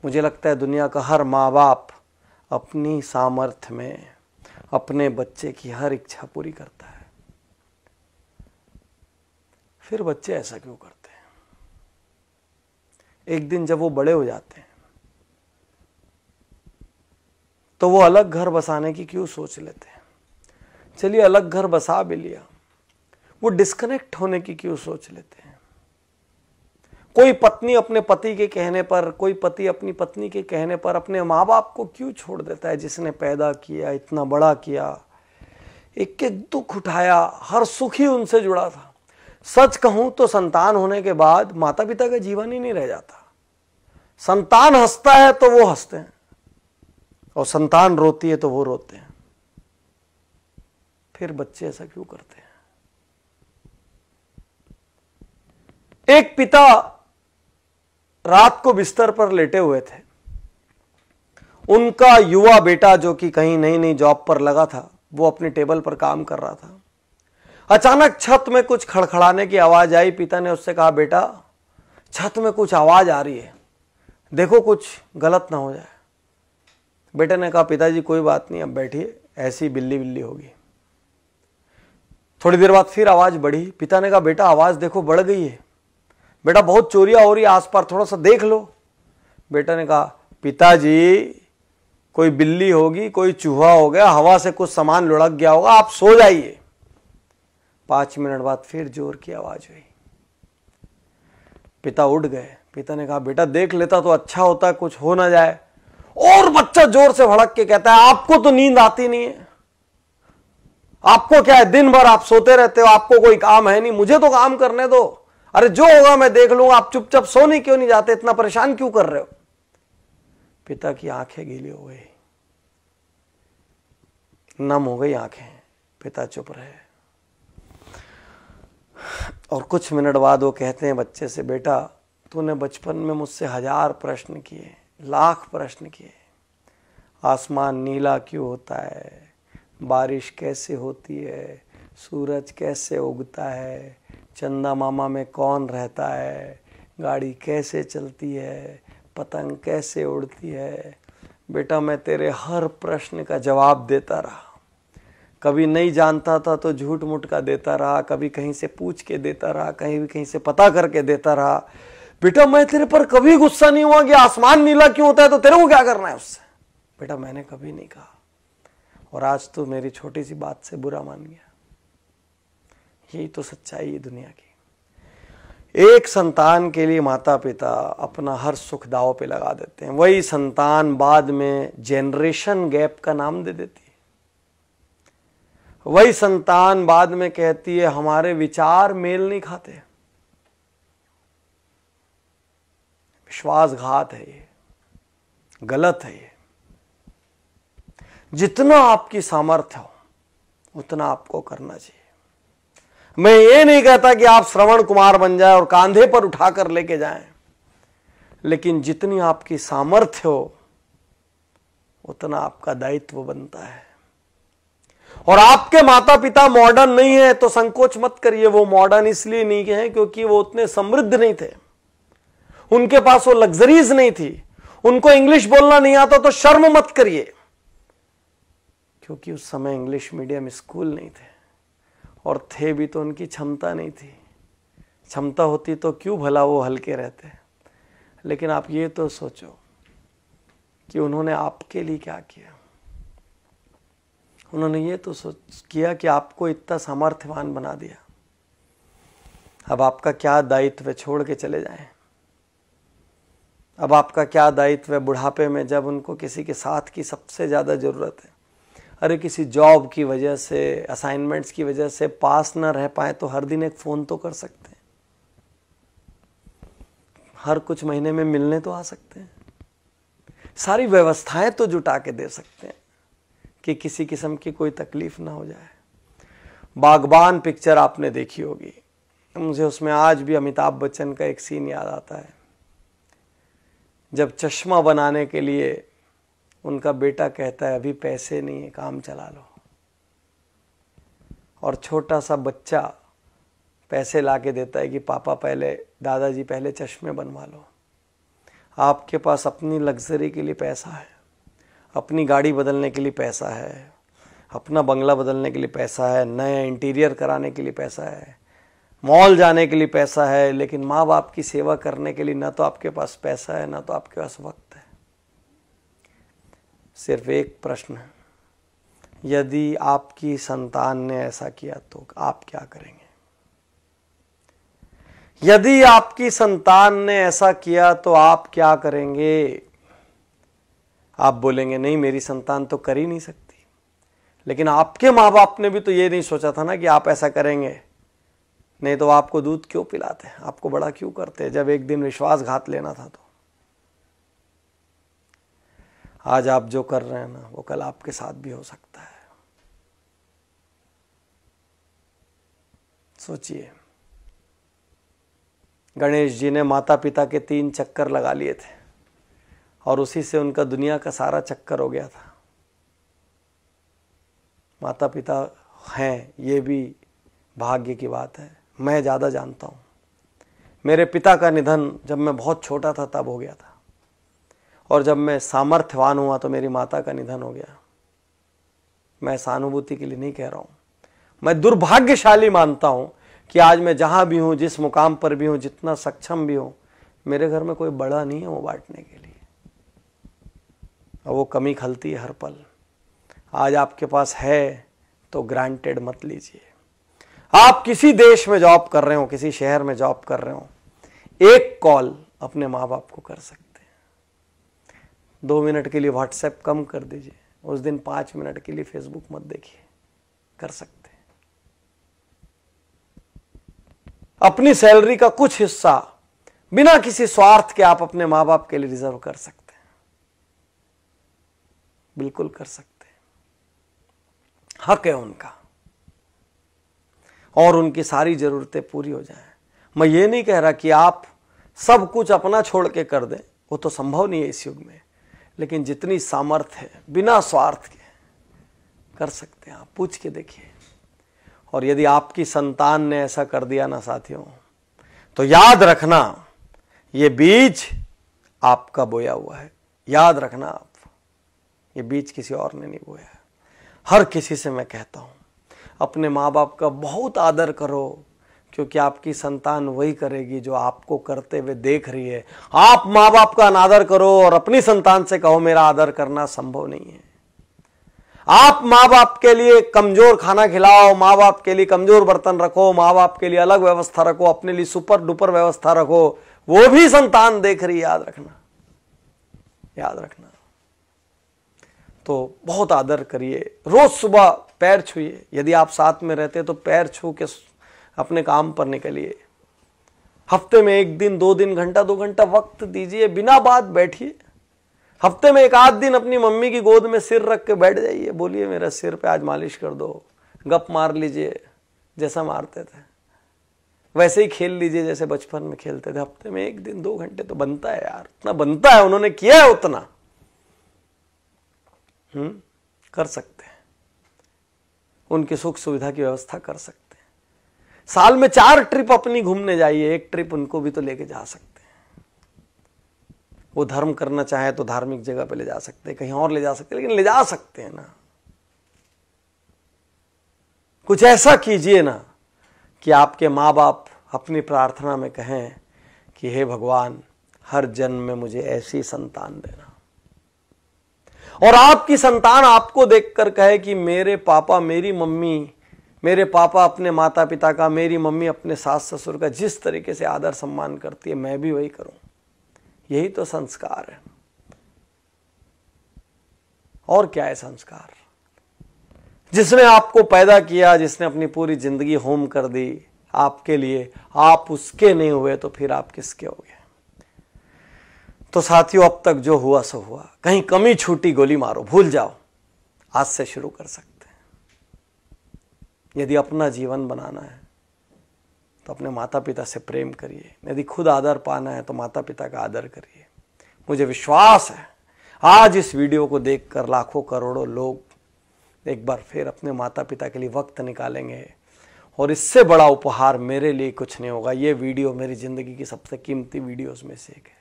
मुझे लगता है दुनिया का हर माँ बाप अपनी सामर्थ्य में अपने बच्चे की हर इच्छा पूरी करता है। फिर बच्चे ऐसा क्यों करते हैं? एक दिन जब वो बड़े हो जाते हैं तो वो अलग घर बसाने की क्यों सोच लेते हैं? चलिए अलग घर बसा भी लिया, वो डिस्कनेक्ट होने की क्यों सोच लेते हैं? कोई पत्नी अपने पति के कहने पर, कोई पति अपनी पत्नी के कहने पर अपने माँ बाप को क्यों छोड़ देता है, जिसने पैदा किया, इतना बड़ा किया, एक एक दुख उठाया, हर सुख ही उनसे जुड़ा था। सच कहूं तो संतान होने के बाद माता पिता का जीवन ही नहीं रह जाता। संतान हंसता है तो वो हंसते हैं, और संतान रोती है तो वो रोते हैं। फिर बच्चे ऐसा क्यों करते हैं? एक पिता रात को बिस्तर पर लेटे हुए थे। उनका युवा बेटा, जो कि कहीं नई नई जॉब पर लगा था, वो अपने टेबल पर काम कर रहा था। अचानक छत में कुछ खड़खड़ाने की आवाज आई। पिता ने उससे कहा, बेटा छत में कुछ आवाज आ रही है, देखो कुछ गलत ना हो जाए। बेटे ने कहा, पिताजी कोई बात नहीं, अब बैठिए, ऐसी बिल्ली बिल्ली होगी। थोड़ी देर बाद फिर आवाज बढ़ी। पिता ने कहा, बेटा आवाज देखो बढ़ गई है, बेटा बहुत चोरियां हो रही है आसपास, थोड़ा सा देख लो। बेटा ने कहा, पिताजी कोई बिल्ली होगी, कोई चूहा हो गया, हवा से कुछ सामान लुढ़क गया होगा, आप सो जाइए। 5 मिनट बाद फिर जोर की आवाज हुई। पिता उठ गए। पिता ने कहा, बेटा देख लेता तो अच्छा होता, कुछ हो ना जाए। और बच्चा जोर से भड़क के कहता है, आपको तो नींद आती नहीं है, आपको क्या है, दिन भर आप सोते रहते हो, आपको कोई काम है नहीं, मुझे तो काम करने दो, अरे जो होगा मैं देख लूंगा, आप चुपचाप सोने क्यों नहीं जाते, इतना परेशान क्यों कर रहे हो? पिता की आंखें गीली हो गई, नम हो गई आंखें। पिता चुप रहे, और कुछ मिनट बाद वो कहते हैं बच्चे से, बेटा तूने बचपन में मुझसे 1000 प्रश्न किए, लाख प्रश्न किए। आसमान नीला क्यों होता है, बारिश कैसे होती है, सूरज कैसे उगता है, चंदा मामा में कौन रहता है, गाड़ी कैसे चलती है, पतंग कैसे उड़ती है। बेटा मैं तेरे हर प्रश्न का जवाब देता रहा, कभी नहीं जानता था तो झूठ मूठ का देता रहा, कभी कहीं से पूछ के देता रहा, कहीं से पता करके देता रहा। बेटा मैं तेरे पर कभी गुस्सा नहीं हुआ कि आसमान नीला क्यों होता है तो तेरे को क्या करना है उससे। बेटा मैंने कभी नहीं कहा, और आज तो मेरी छोटी सी बात से बुरा मान गया। यही तो सच्चाई है दुनिया की। एक संतान के लिए माता पिता अपना हर सुख दांव पे लगा देते हैं, वही संतान बाद में जेनरेशन गैप का नाम दे देती है। वही संतान बाद में कहती है हमारे विचार मेल नहीं खाते। विश्वासघात है ये, गलत है ये। जितना आपकी सामर्थ्य हो उतना आपको करना चाहिए। मैं ये नहीं कहता कि आप श्रवण कुमार बन जाए और कांधे पर उठाकर लेके जाएं, लेकिन जितनी आपकी सामर्थ्य हो उतना आपका दायित्व बनता है। और आपके माता पिता मॉडर्न नहीं है तो संकोच मत करिए। वो मॉडर्न इसलिए नहीं है क्योंकि वो उतने समृद्ध नहीं थे, उनके पास वो लग्जरीज नहीं थी, उनको इंग्लिश बोलना नहीं आता तो शर्म मत करिए, क्योंकि उस समय इंग्लिश मीडियम स्कूल नहीं थे, और थे भी तो उनकी क्षमता नहीं थी। क्षमता होती तो क्यों भला वो हल्के रहते। लेकिन आप ये तो सोचो कि उन्होंने आपके लिए क्या किया। उन्होंने ये तो किया कि आपको इतना सामर्थ्यवान बना दिया। अब आपका क्या दायित्व है, छोड़ के चले जाएं। अब आपका क्या दायित्व है बुढ़ापे में, जब उनको किसी के साथ की सबसे ज्यादा जरूरत है। अरे किसी जॉब की वजह से, असाइनमेंट्स की वजह से पास ना रह पाए तो हर दिन एक फोन तो कर सकते हैं, हर कुछ महीने में मिलने तो आ सकते हैं, सारी व्यवस्थाएं तो जुटा के दे सकते हैं कि किसी किस्म की कोई तकलीफ ना हो जाए। बागबान पिक्चर आपने देखी होगी, मुझे उसमें आज भी अमिताभ बच्चन का एक सीन याद आता है, जब चश्मा बनाने के लिए उनका बेटा कहता है अभी पैसे नहीं है, काम चला लो, और छोटा सा बच्चा पैसे ला के देता है कि पापा पहले, दादाजी पहले चश्मे बनवा लो। आपके पास अपनी लग्जरी के लिए पैसा है, अपनी गाड़ी बदलने के लिए पैसा है, अपना बंगला बदलने के लिए पैसा है, नया इंटीरियर कराने के लिए पैसा है, मॉल जाने के लिए पैसा है, लेकिन माँ बाप की सेवा करने के लिए ना तो आपके पास पैसा है, ना तो आपके पास वक्त है। सिर्फ एक प्रश्न है, यदि आपकी संतान ने ऐसा किया तो आप क्या करेंगे? यदि आपकी संतान ने ऐसा किया तो आप क्या करेंगे? आप बोलेंगे नहीं, मेरी संतान तो कर ही नहीं सकती। लेकिन आपके माँ बाप ने भी तो ये नहीं सोचा था ना कि आप ऐसा करेंगे, नहीं तो आपको दूध क्यों पिलाते, आपको बड़ा क्यों करते जब एक दिन विश्वासघात लेना था तो। आज आप जो कर रहे हैं ना, वो कल आपके साथ भी हो सकता है। सोचिए, गणेश जी ने माता पिता के 3 चक्कर लगा लिए थे और उसी से उनका दुनिया का सारा चक्कर हो गया था। माता पिता हैं, ये भी भाग्य की बात है। मैं ज़्यादा जानता हूँ। मेरे पिता का निधन जब मैं बहुत छोटा था तब हो गया था, और जब मैं सामर्थ्यवान हुआ तो मेरी माता का निधन हो गया। मैं सहानुभूति के लिए नहीं कह रहा हूँ, मैं दुर्भाग्यशाली मानता हूँ कि आज मैं जहाँ भी हूँ, जिस मुकाम पर भी हूँ, जितना सक्षम भी हूँ, मेरे घर में कोई बड़ा नहीं है वो बांटने के लिए, और वो कमी खलती है हर पल। आज आपके पास है तो ग्रांटेड मत लीजिए। आप किसी देश में जॉब कर रहे हो, किसी शहर में जॉब कर रहे हो, एक कॉल अपने माँ बाप को कर सकते हैं। 2 मिनट के लिए व्हाट्सएप कम कर दीजिए, उस दिन 5 मिनट के लिए फेसबुक मत देखिए, कर सकते हैं। अपनी सैलरी का कुछ हिस्सा बिना किसी स्वार्थ के आप अपने माँ बाप के लिए रिजर्व कर सकते हैं, बिल्कुल कर सकते हैं। हक है उनका, और उनकी सारी जरूरतें पूरी हो जाएं। मैं ये नहीं कह रहा कि आप सब कुछ अपना छोड़ के कर दें, वो तो संभव नहीं है इस युग में, लेकिन जितनी सामर्थ्य है बिना स्वार्थ के कर सकते हैं। आप पूछ के देखिए। और यदि आपकी संतान ने ऐसा कर दिया ना साथियों, तो याद रखना ये बीज आपका बोया हुआ है। याद रखना, आप ये बीज किसी और ने नहीं बोया है। हर किसी से मैं कहता हूं, अपने माँ बाप का बहुत आदर करो, क्योंकि आपकी संतान वही करेगी जो आपको करते हुए देख रही है। आप माँ बाप का अनादर करो और अपनी संतान से कहो मेरा आदर करना संभव नहीं है। आप माँ बाप के लिए कमजोर खाना खिलाओ, माँ बाप के लिए कमजोर बर्तन रखो, माँ बाप के लिए अलग व्यवस्था रखो, अपने लिए सुपर डुपर व्यवस्था रखो, वो भी संतान देख रही है। याद रखना, याद रखना। तो बहुत आदर करिए, रोज सुबह पैर छूइए। यदि आप साथ में रहते तो पैर छू के अपने काम पर निकलिए। हफ्ते में 1 दिन 2 दिन घंटा 2 घंटा वक्त दीजिए, बिना बात बैठिए। हफ्ते में 1 आध दिन अपनी मम्मी की गोद में सिर रख के बैठ जाइए, बोलिए मेरा सिर पे आज मालिश कर दो। गप मार लीजिए, जैसा मारते थे वैसे ही खेल लीजिए जैसे बचपन में खेलते थे। हफ्ते में 1 दिन 2 घंटे तो बनता है यार, उतना बनता है, उन्होंने किया है उतना। कर सकते हैं, उनकी सुख सुविधा की व्यवस्था कर सकते हैं। साल में 4 ट्रिप अपनी घूमने जाइए, 1 ट्रिप उनको भी तो लेके जा सकते हैं। वो धर्म करना चाहे तो धार्मिक जगह पे ले जा सकते हैं, कहीं और ले जा सकते हैं, लेकिन ले जा सकते हैं ना। कुछ ऐसा कीजिए ना कि आपके माँ बाप अपनी प्रार्थना में कहें कि हे भगवान, हर जन्म में मुझे ऐसी संतान देना। और आपकी संतान आपको देखकर कहे कि मेरे पापा मेरी मम्मी, मेरे पापा अपने माता पिता का, मेरी मम्मी अपने सास ससुर का जिस तरीके से आदर सम्मान करती है, मैं भी वही करूं। यही तो संस्कार है। और क्या है संस्कार? जिसने आपको पैदा किया, जिसने अपनी पूरी जिंदगी होम कर दी आपके लिए, आप उसके नहीं हुए तो फिर आप किसके हो गए? तो साथियों, अब तक जो हुआ सो हुआ। कहीं कमी छूटी, गोली मारो, भूल जाओ। आज से शुरू कर सकते हैं। यदि अपना जीवन बनाना है तो अपने माता पिता से प्रेम करिए। यदि खुद आदर पाना है तो माता पिता का आदर करिए। मुझे विश्वास है आज इस वीडियो को देखकर लाखों करोड़ों लोग एक बार फिर अपने माता पिता के लिए वक्त निकालेंगे, और इससे बड़ा उपहार मेरे लिए कुछ नहीं होगा। ये वीडियो मेरी जिंदगी की सबसे कीमती वीडियोस में से एक है।